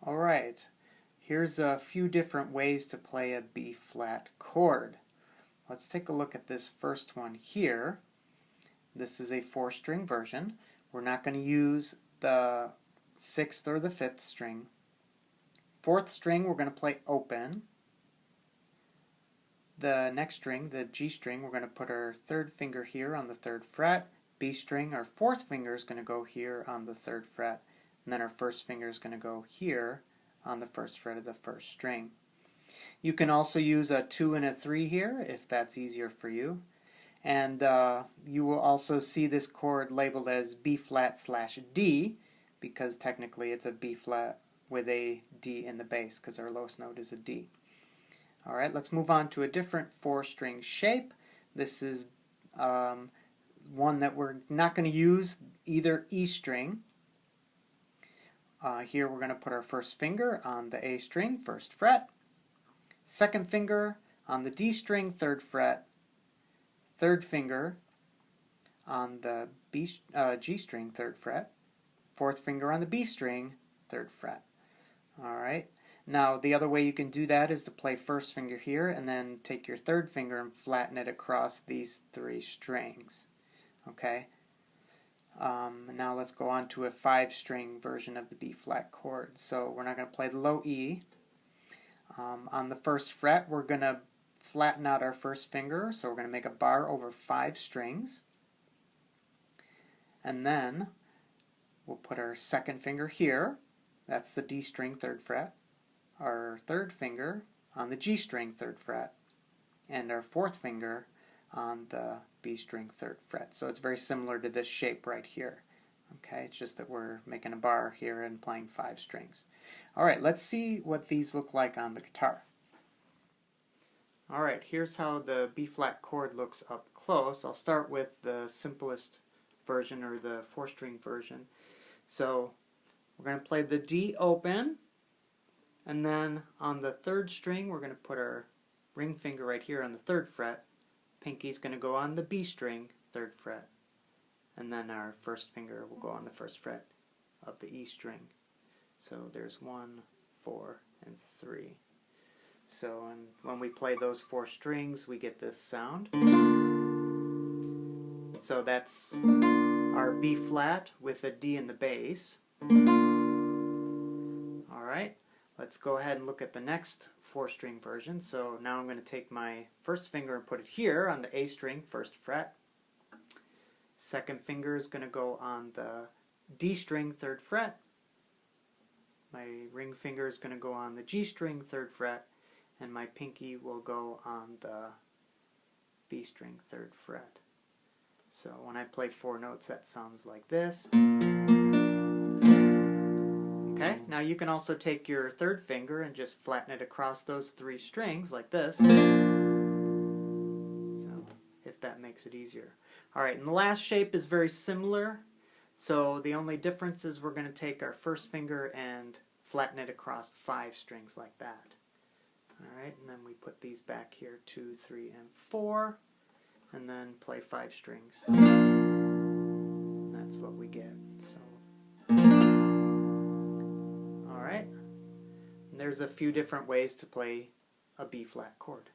Alright, here's a few different ways to play a B flat chord. Let's take a look at this first one here. This is a 4-string version. We're not going to use the 6th or the 5th string. 4th string we're going to play open. The next string, the G string, we're going to put our 3rd finger here on the 3rd fret. B string, our 4th finger is going to go here on the 3rd fret. And then our 1st finger is going to go here on the 1st fret of the 1st string. You can also use a 2 and a 3 here if that's easier for you. And you will also see this chord labeled as B flat / D because technically it's a B flat with a D in the bass because our lowest note is a D. Alright, let's move on to a different 4-string shape. This is one that we're not going to use either E string. Here we're going to put our 1st finger on the A string, 1st fret, 2nd finger on the D string, 3rd fret, 3rd finger on the G string, 3rd fret, 4th finger on the B string, 3rd fret. Alright, now the other way you can do that is to play 1st finger here and then take your 3rd finger and flatten it across these 3 strings. Okay? Now let's go on to a 5-string version of the B flat chord. So we're not going to play the low E. On the 1st fret we're going to flatten out our 1st finger, so we're going to make a bar over 5 strings. And then we'll put our 2nd finger here, that's the D string 3rd fret, our 3rd finger on the G string 3rd fret, and our 4th finger on the B string 3rd fret. So it's very similar to this shape right here. Okay, it's just that we're making a bar here and playing 5 strings. Alright, let's see what these look like on the guitar. Alright, here's how the B flat chord looks up close. I'll start with the simplest version, or the 4-string version. So we're going to play the D open, and then on the 3rd string we're going to put our ring finger right here on the 3rd fret. Pinky's going to go on the B string, 3rd fret, and then our 1st finger will go on the 1st fret of the E string. So there's 1, 4, and 3. So when we play those 4 strings we get this sound. So that's our B flat with a D in the bass. Alright, let's go ahead and look at the next 4-string version. So now I'm going to take my 1st finger and put it here on the A string, 1st fret. 2nd finger is going to go on the D string, 3rd fret. My ring finger is going to go on the G string, 3rd fret, and my pinky will go on the B string, 3rd fret. So when I play 4 notes that sounds like this. Okay, now you can also take your 3rd finger and just flatten it across those 3 strings like this. So, if that makes it easier. Alright, and the last shape is very similar. So the only difference is we're going to take our 1st finger and flatten it across 5 strings like that. Alright, and then we put these back here, 2, 3, and 4, and then play 5 strings. And that's what we get. So. Alright, there's a few different ways to play a B flat chord.